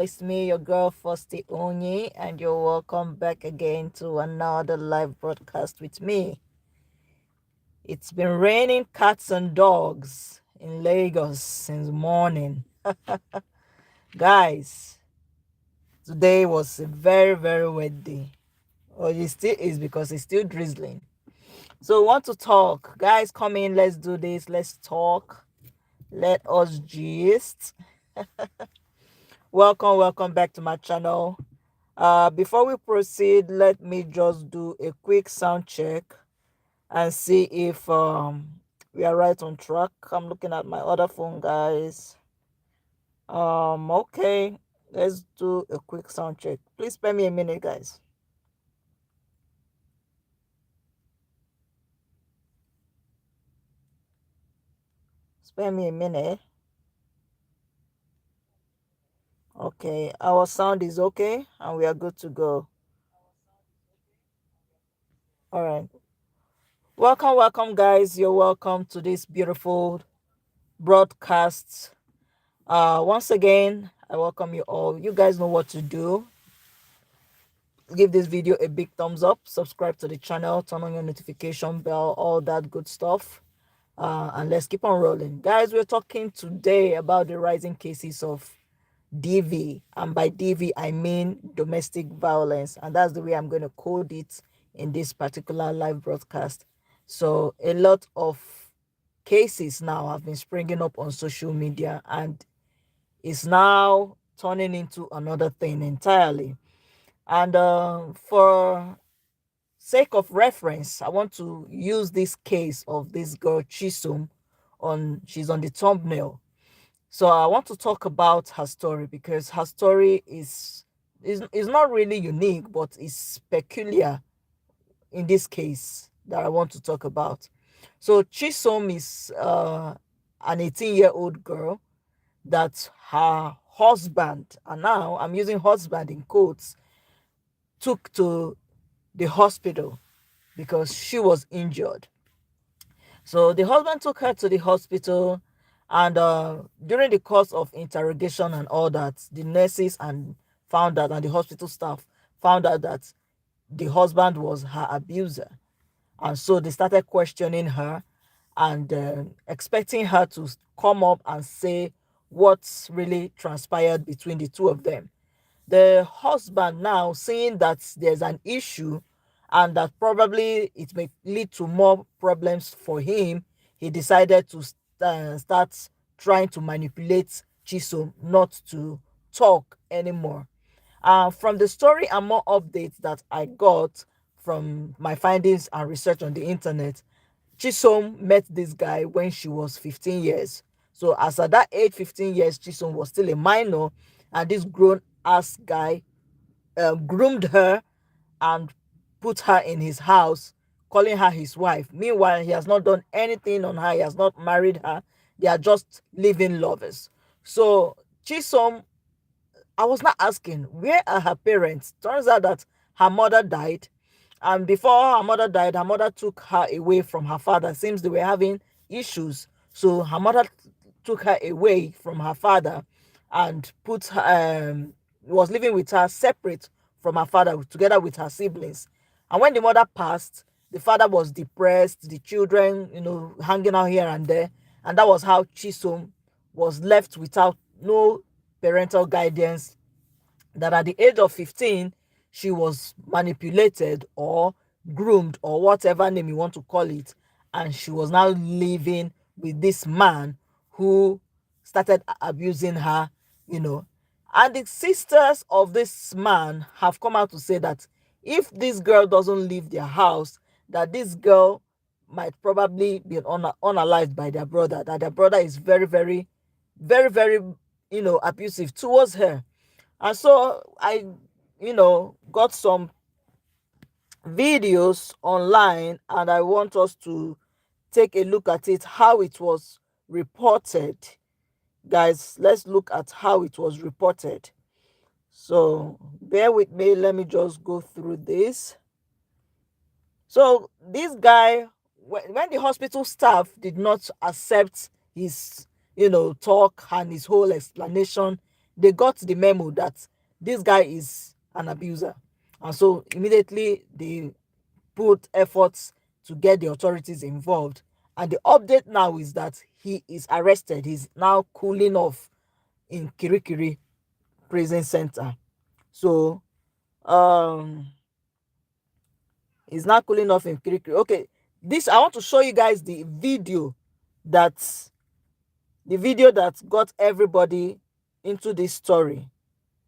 It's me, your girl Fosti Onye, and you're welcome back again to another live broadcast with me. It's been raining cats and dogs in Lagos since morning. Guys, today was a very wet day. Well, it still is because it's still drizzling. So, we want to talk. Guys, come in, let's do this. Let's talk. Let us gist. Welcome back to my channel. Before we proceed, let me just do a quick sound check and see if we are right on track. I'm looking at my other phone, guys. Okay, let's do a quick sound check. Please spare me a minute, guys. Spare me a minute. Okay, our sound is okay and we are good to go. All right. Welcome, guys. You're welcome to this beautiful broadcast. Once again, I welcome you all. You guys know what to do. Give this video a big thumbs up, subscribe to the channel, turn on your notification bell, all that good stuff. And let's keep on rolling. Guys, we're talking today about the rising cases of DV. And by DV, I mean domestic violence. And that's the way I'm going to code it in this particular live broadcast. So a lot of cases now have been springing up on social media and is now turning into another thing entirely. And for sake of reference, I want to use this case of this girl Chisom she's on the thumbnail. So I want to talk about her story because her story is not really unique, but it's peculiar in this case that I want to talk about. So Chisom is an 18-year-old girl that her husband, and now I'm using husband in quotes, took to the hospital because she was injured. So the husband took her to the hospital, and during the course of interrogation and all that, the nurses and found out, and the hospital staff found out that the husband was her abuser. And so they started questioning her and expecting her to come up and say what's really transpired between the two of them. The husband, now seeing that there's an issue and that probably it may lead to more problems for him, he decided to start trying to manipulate Chisom not to talk anymore. From the story and more updates that I got from my findings and research on the internet, Chisom met this guy when she was 15 years. So as at that age, 15 years, Chisom was still a minor, and this grown ass guy groomed her and put her in his house, calling her his wife. Meanwhile, he has not done anything on her. He has not married her. They are just living lovers. So Chisom, I was not asking, where are her parents? Turns out that her mother died. And before her mother died, her mother took her away from her father. Seems they were having issues. So her mother took her away from her father and put her, was living with her separate from her father, together with her siblings. And when the mother passed, the father was depressed, the children, hanging out here and there. And that was how Chisom was left without no parental guidance, that at the age of 15 she was manipulated or groomed or whatever name you want to call it, and she was now living with this man who started abusing her, you know and the sisters of this man have come out to say that if this girl doesn't leave their house, that this girl might probably be unalived by their brother, that their brother is very abusive towards her. And so I, got some videos online, and I want us to take a look at it, how it was reported. Guys, let's look at how it was reported. So bear with me, let me just go through this. So this guy, when the hospital staff did not accept his, talk and his whole explanation, they got the memo that this guy is an abuser, and so immediately they put efforts to get the authorities involved. And the update now is that he is arrested. He's now cooling off in Kirikiri prison center. So he's not cooling off in Kirikiri. Okay, this I want to show you guys that the video that got everybody into this story.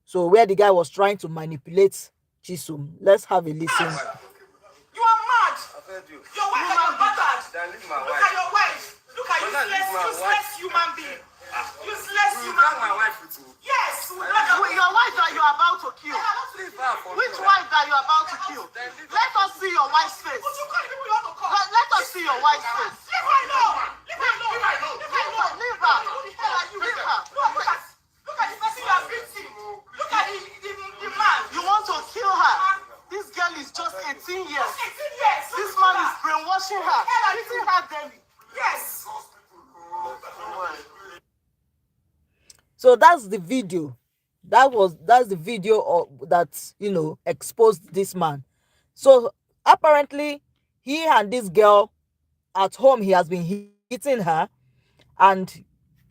So where the guy was trying to manipulate Chisom. Let's have a listen. You are mad. I've heard you. Your wife is your bastard. Then leave my wife. Look at your wife. Look at useless human being. Useless human being. You drag my wife with you. Yes. Your wife that you're about to kill. Which wife that you're about to kill? Let us see your wife's face. Let us see your wife's face. Leave her alone. Leave her alone. Leave her. Leave her. Look at the person you are beating. Look at the man. You want to kill her. This girl is just 18 years. 18 years. This man is brainwashing her. Treating her daily. Yes. So that's the video. That's the video that exposed this man. So apparently he and this girl at home, he has been hitting her and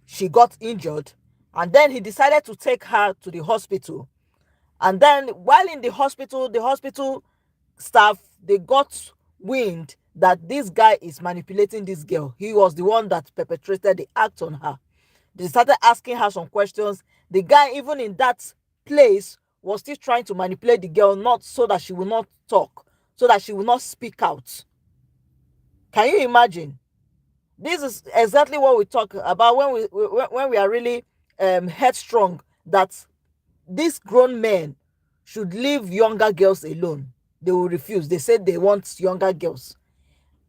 she got injured, and then he decided to take her to the hospital. And then while in the hospital staff, they got wind that this guy is manipulating this girl. He was the one that perpetrated the act on her. They started asking her some questions. The guy, even in that place, was still trying to manipulate the girl, not so that she will not talk, so that she will not speak out. Can you imagine? This is exactly what we talk about when we are really headstrong, that these grown men should leave younger girls alone. They will refuse. They said they want younger girls.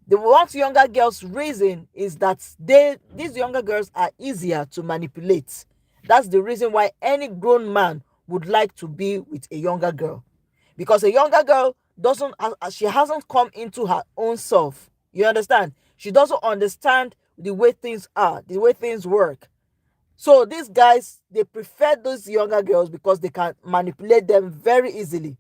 They want younger girls. Reason is that these younger girls are easier to manipulate. That's the reason why any grown man would like to be with a younger girl, because a younger girl doesn't she hasn't come into her own self. You understand? She doesn't understand the way things are, the way things work. So these guys, they prefer those younger girls because they can manipulate them very easily.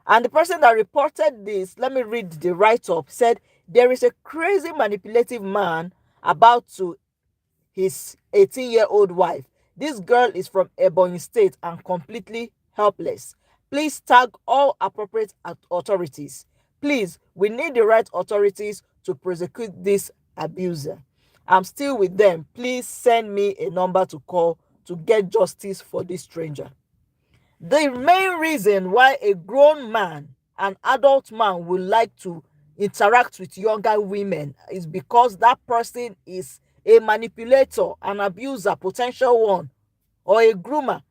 And the person that reported this, let me read the write-up, said there is a crazy manipulative man about to his 18-year-old wife. This girl is from Ebonyi State and completely helpless. Please tag all appropriate authorities. Please, we need the right authorities to prosecute this abuser. I'm still with them. Please send me a number to call to get justice for this stranger. The main reason why a grown man, an adult man, would like to interact with younger women is because that person is a manipulator, an abuser, potential one, or a groomer.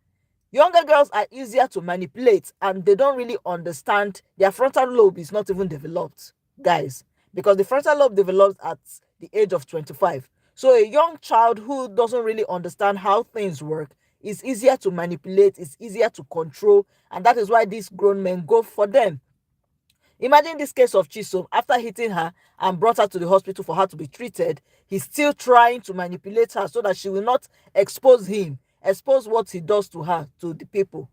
Younger girls are easier to manipulate and they don't really understand. Their frontal lobe is not even developed, guys, because the frontal lobe develops at the age of 25. So a young child who doesn't really understand how things work is easier to manipulate, it's easier to control, and that is why these grown men go for them. Imagine this case of Chisom. After hitting her and brought her to the hospital for her to be treated, he's still trying to manipulate her so that she will not expose him, expose what he does to her, to the people.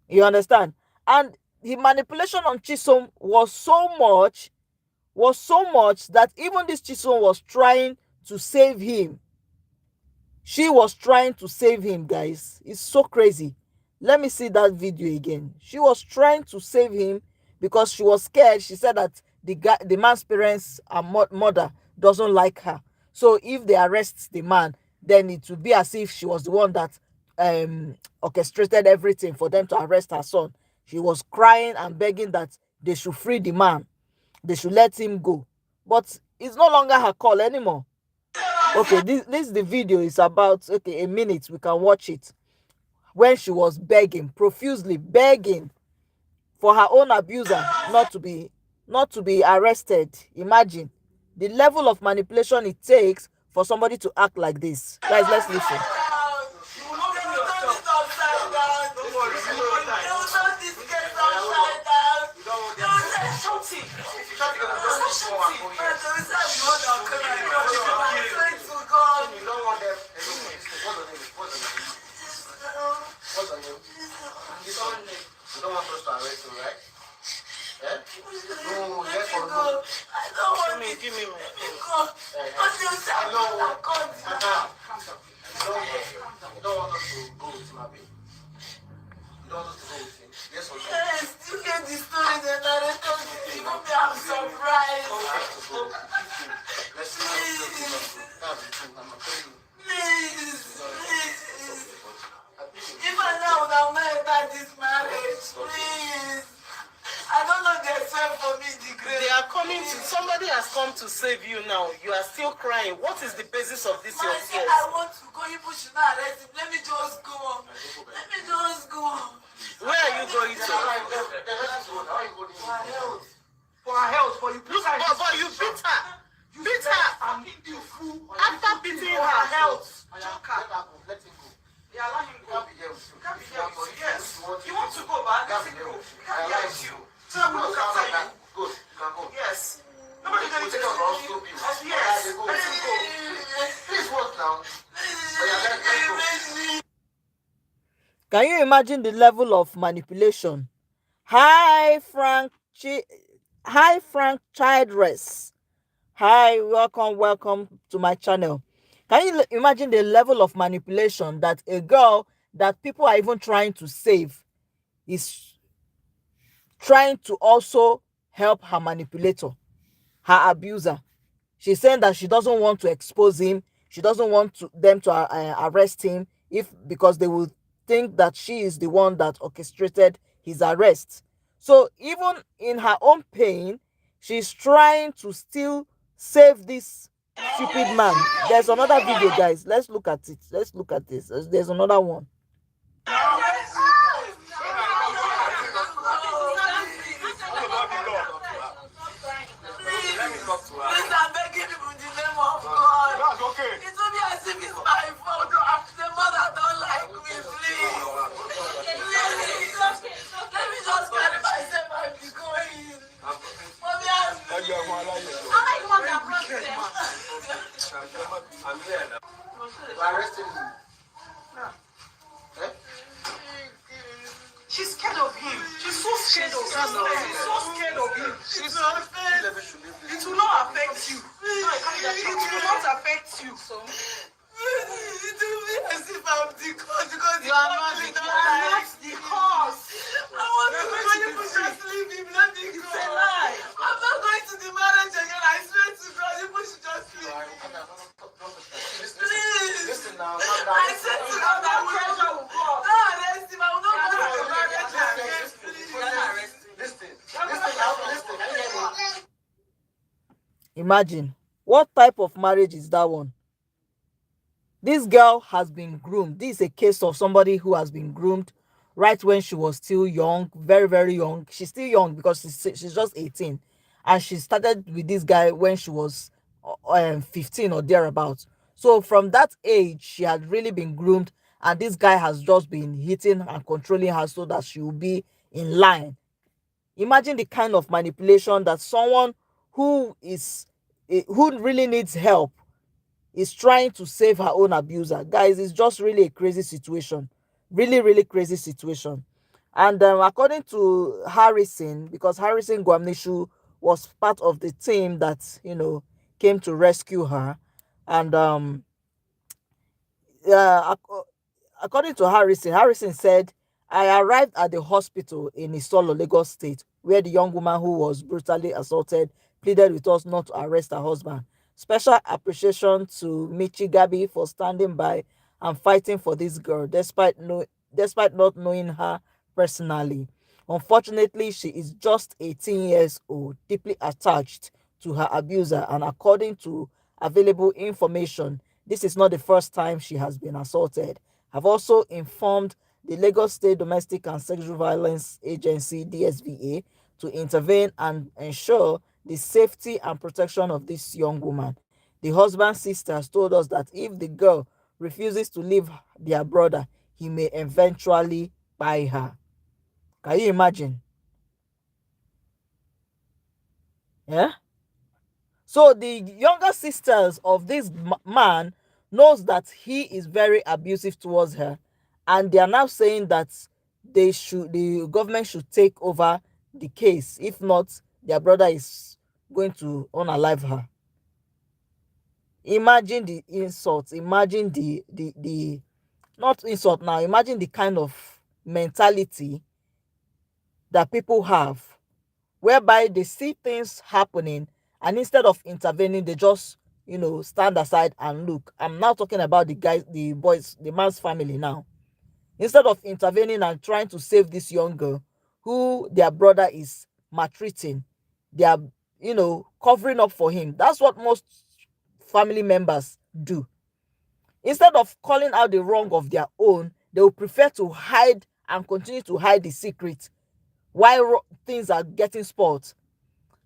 You understand? And the manipulation on Chisom was so much that even this Chisom was trying to save him. She was trying to save him, guys. It's so crazy. Let me see that video again. She was trying to save him because she was scared. She said that the man's parents and mother doesn't like her. So if they arrest the man, then it would be as if she was the one that orchestrated everything for them to arrest her son. She was crying and begging that they should free the man. They should let him go. But it's no longer her call anymore. Okay, this the video is about, okay, a minute. We can watch it. When she was begging, profusely begging for her own abuser not to be arrested. Imagine the level of manipulation it takes for somebody to act like this. Guys, let's listen. Chisom, you don't want us to arrest him, right? Eh? No, let's go. I don't want to. Give me my phone. Go. I know. You don't want us to go with him, Abi? You don't want us to go with him? Yes or no? Yes, you get the story the narrator. Even me, I'm surprised. Let's see. That's the truth. I'm telling you. Please. If I know that man that this marriage, please. I don't know themselves for me the grave. They are coming to, somebody has come to save you now. You are still crying. What is the basis of this your tears? I want to go. You should not arrest him. Let me just go. Let me just go. Where are you going to? For our health. For our health. For you. Look, but you beat her. You beat her. After beating her health. Let him go. Yeah, allow him go. You can't be here with you. Yes. You want to go, but let him go. You can't be here with you. So I will look after you. Good. You can go. Yes. Nobody can take us off. Yes. Let him go. Please work now. Can you imagine the level of manipulation? Hi, Hi, Frank Childress. Hi, welcome to my channel. Can you imagine the level of manipulation that a girl that people are even trying to save is trying to also help her manipulator, her abuser? She's saying that she doesn't want to expose him. She doesn't want them to arrest him because they will think that she is the one that orchestrated his arrest. So even in her own pain, she's trying to still save this stupid man. There's another video, guys. Let's look at it. Let's look at this. There's another one. Please, I'm begging you in the name of God. That's okay. It will be as if it's my fault. The mother don't like me, please. Please. Let me just carry myself and be going. Mommy, I'm like one that brought them. I'm here now. We're arresting you. She's scared of him. She's so scared of him. She's so scared of him. She's so afraid. It will not affect you. It will not affect you. It will be as if I'm the cause because you are not the cause. I want to go to the just leave him. Let me go. It's a lie. I'm not going to the marriage again. I swear to God, you should just leave me. Please. Listen now. I said to God that pressure will come. No, arrest him. I will not go to the marriage again. Please. Listen. Imagine, what type of marriage is that one? This girl has been groomed. This is a case of somebody who has been groomed right when she was still young, very, very young. She's still young because she's just 18. And she started with this guy when she was 15 or thereabouts. So from that age, she had really been groomed. And this guy has just been hitting and controlling her so that she will be in line. Imagine the kind of manipulation that someone who really needs help is trying to save her own abuser. Guys, it's just really a crazy situation. Really, really crazy situation. And according to Harrison, because Harrison Guamnishu was part of the team that, came to rescue her. And uh, according to Harrison said, I arrived at the hospital in Isolo, Lagos State, where the young woman who was brutally assaulted pleaded with us not to arrest her husband. Special appreciation to Michi Gabi for standing by and fighting for this girl, despite not knowing her personally. Unfortunately, she is just 18 years old, deeply attached to her abuser, and according to available information, this is not the first time she has been assaulted. I've also informed the Lagos State Domestic and Sexual Violence Agency (DSVA) to intervene and ensure the safety and protection of this young woman. The husband's sisters told us that if the girl refuses to leave their brother, he may eventually buy her. Can you imagine? Yeah. So the younger sisters of this man knows that he is very abusive towards her, and they are now saying that the government should take over the case. If not, their brother is going to unalive her. Imagine the insult. Imagine the not insult now. Imagine the kind of mentality that people have, whereby they see things happening, and instead of intervening, they just, stand aside and look. I'm now talking about the boys, the man's family now. Instead of intervening and trying to save this young girl who their brother is maltreating, they are, covering up for him. That's what most family members do. Instead of calling out the wrong of their own, they will prefer to hide and continue to hide the secret while things are getting spoiled.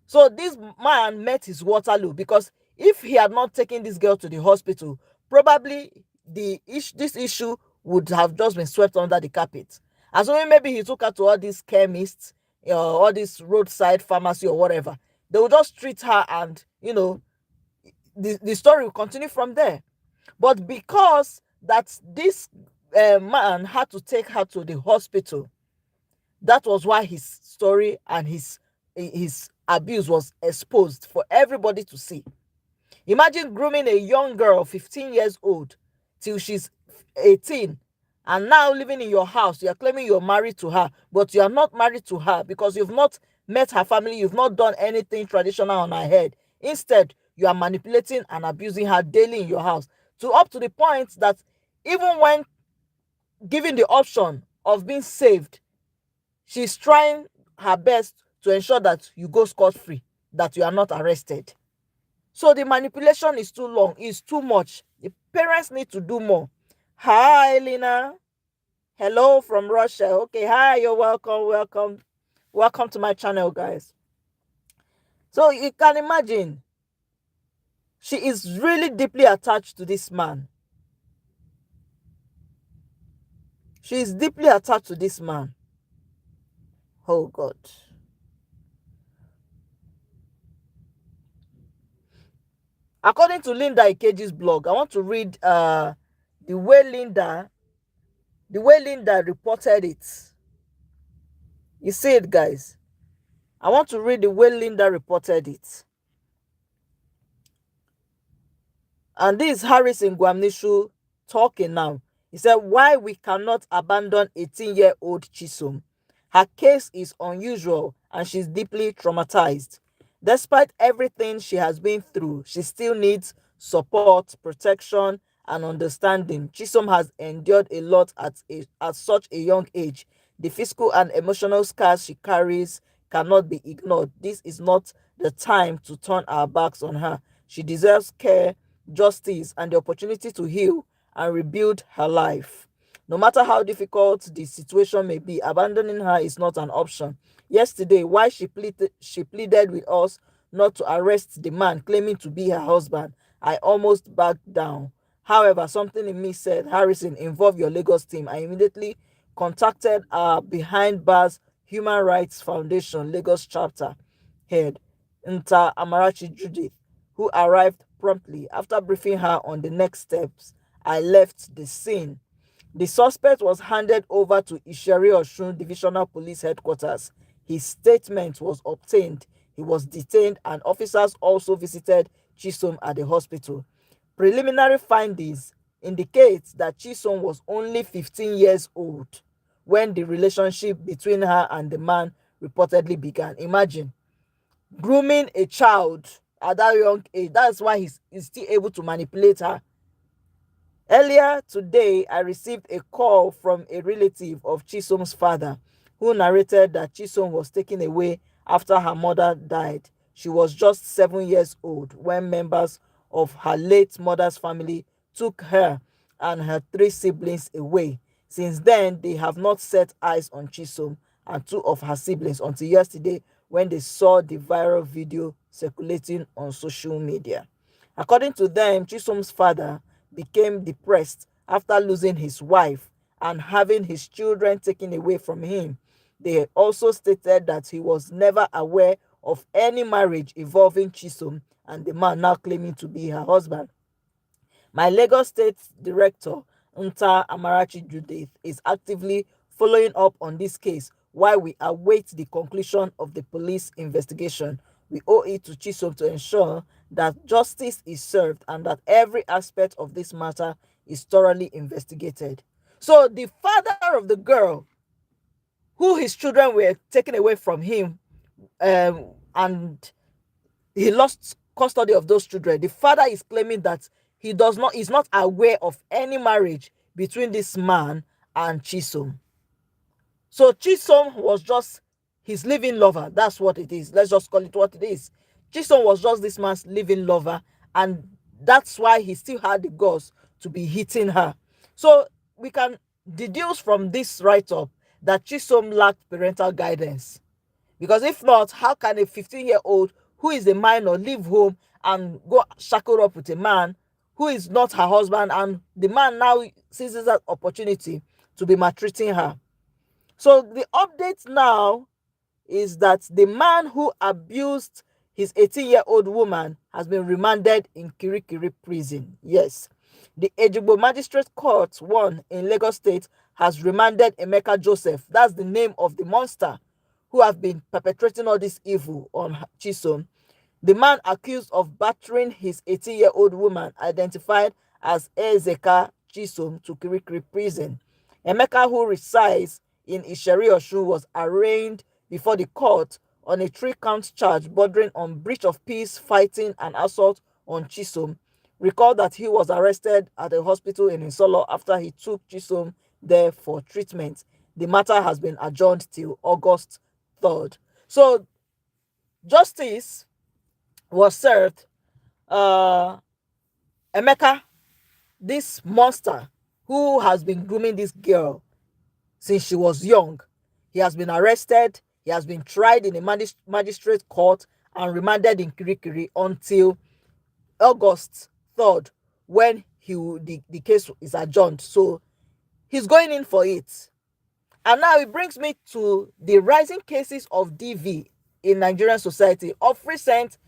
So this man met his Waterloo, because if he had not taken this girl to the hospital, probably this issue would have just been swept under the carpet. Assuming maybe he took her to all these chemists, all this roadside pharmacy or whatever, they will just treat her, and the story will continue from there. But because that this man had to take her to the hospital, that was why his story and his abuse was exposed for everybody to see. Imagine grooming a young girl, 15 years old, till she's 18, and now living in your house. You're claiming you're married to her, but you are not married to her because you've not met her family, you've not done anything traditional on her head. Instead, you are manipulating and abusing her daily in your house, to up to the point that even when given the option of being saved, she's trying her best to ensure that you go scot-free, that you are not arrested. So the manipulation is too long, it's too much. The parents need to do more. Hi, Lina. Hello from Russia. Okay, hi, you're welcome, welcome. Welcome to my channel, guys. So you can imagine, she is really deeply attached to this man. She is deeply attached to this man. Oh, God. According to Linda Ikeji's blog, I want to read the way Linda reported it. You see it, guys. I want to read the way Linda reported it. And this is Harrison Guamnishu talking now. He said, why we cannot abandon 18-year-old Chisom. Her case is unusual and she's deeply traumatized. Despite everything she has been through, she still needs support, protection, and understanding. Chisom has endured a lot at such a young age. The physical and emotional scars she carries cannot be ignored. This is not the time to turn our backs on her. She deserves care, justice, and the opportunity to heal and rebuild her life. No matter how difficult the situation may be, abandoning her is not an option. Yesterday, while she pleaded with us not to arrest the man claiming to be her husband, I almost backed down. However, something in me said, Harrison, involve your Lagos team. I immediately contacted our Behind Bars Human Rights Foundation Lagos chapter head, Nta Amarachi Judith, who arrived promptly. After briefing her on the next steps, I left the scene. The suspect was handed over to Isheri Osun Divisional Police Headquarters. His statement was obtained. He was detained, and officers also visited Chisom at the hospital. Preliminary findings indicate that Chisom was only 15 years old when the relationship between her and the man reportedly began. Imagine grooming a child at that young age. That's why he's still able to manipulate her. Earlier today, I received a call from a relative of Chisom's father who narrated that Chisom was taken away after her mother died. She was just 7 years old when members of her late mother's family took her and her 3 siblings away. Since then, they have not set eyes on Chisom and 2 of her siblings until yesterday when they saw the viral video circulating on social media. According to them, Chisom's father became depressed after losing his wife and having his children taken away from him. They also stated that he was never aware of any marriage involving Chisom and the man now claiming to be her husband. My Lagos State Director, Nta Amarachi Judith, is actively following up on this case while we await the conclusion of the police investigation. We owe it to Chisom to ensure that justice is served and that every aspect of this matter is thoroughly investigated. So the father of the girl, who his children were taken away from him, and he lost custody of those children, the father is claiming that is not aware of any marriage between this man and Chisom. So Chisom was just his living lover. That's what it is. Let's just call it what it is. Chisom was just this man's living lover, and that's why he still had the guts to be hitting her. So we can deduce from this write-up that Chisom lacked parental guidance. Because if not, how can a 15-year-old who is a minor leave home and go shackle up with a man who is not her husband, and the man now seizes that opportunity to be maltreating her? So the update now is that the man who abused his 18-year-old woman has been remanded in Kirikiri prison. Yes. The Ejigbo Magistrate Court 1 in Lagos State has remanded Emeka Joseph, that's the name of the monster who have been perpetrating all this evil on Chisom. The man accused of battering his 18-year-old woman, identified as Ezeka Chisom, to Kirikiri prison. Emeka, who resides in Isheri Osun, was arraigned before the court on a 3-count charge bordering on breach of peace, fighting, and assault on Chisom. Recall that he was arrested at a hospital in Insolo after he took Chisom there for treatment. The matter has been adjourned till August 3rd. So justice was served. Emeka, this monster who has been grooming this girl since she was young, he has been arrested. He has been tried in a magistrate court and remanded in Kirikiri until August 3rd, when the case is adjourned. So he's going in for it. And now it brings me to the rising cases of DV in Nigerian society. Of recent,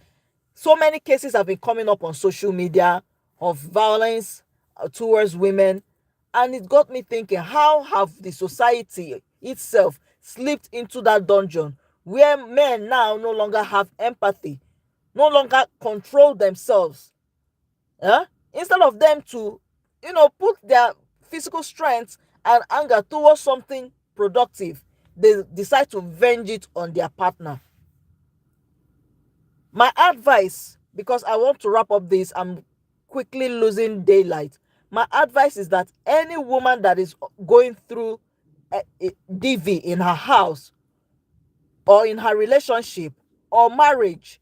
so many cases have been coming up on social media of violence towards women. And it got me thinking, how have the society itself slipped into that dungeon where men now no longer have empathy, no longer control themselves? Instead of them to, put their physical strength and anger towards something productive, they decide to venge it on their partner. My advice, because I want to wrap up this, I'm quickly losing daylight. My advice is that any woman that is going through a DV in her house or in her relationship or marriage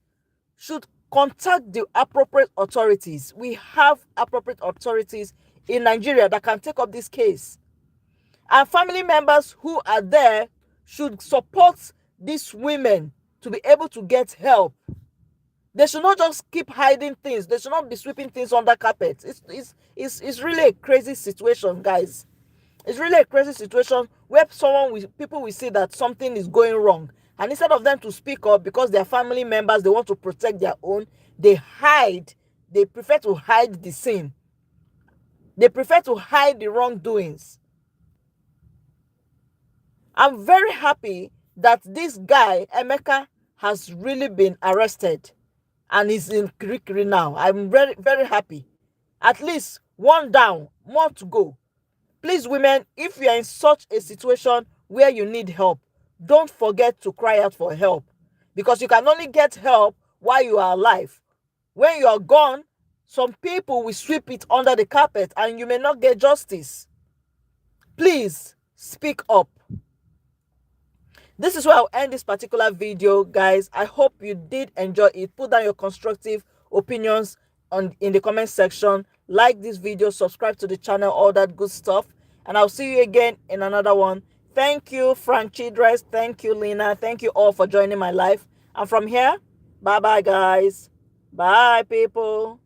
should contact the appropriate authorities. We have appropriate authorities in Nigeria that can take up this case. And family members who are there should support these women to be able to get help. They should not just keep hiding things. They should not be sweeping things under carpet. It's really a crazy situation, guys. It's really a crazy situation where people will see that something is going wrong, and instead of them to speak up because their family members, they want to protect their own, they hide. They prefer to hide the sin. They prefer to hide the wrongdoings. I'm very happy that this guy Emeka has really been arrested and is in Kirikiri now. I'm very, very happy. At least one down, more to go. Please, women, if you are in such a situation where you need help, don't forget to cry out for help, because you can only get help while you are alive. When you are gone, some people will sweep it under the carpet and you may not get justice. Please speak up. This is where I'll end this particular video, guys. I hope you did enjoy it. Put down your constructive opinions in the comment section. Like this video, subscribe to the channel, all that good stuff. And I'll see you again in another one. Thank you, Frank Chidres. Thank you, Lena. Thank you all for joining my life. And from here, bye-bye, guys. Bye, people.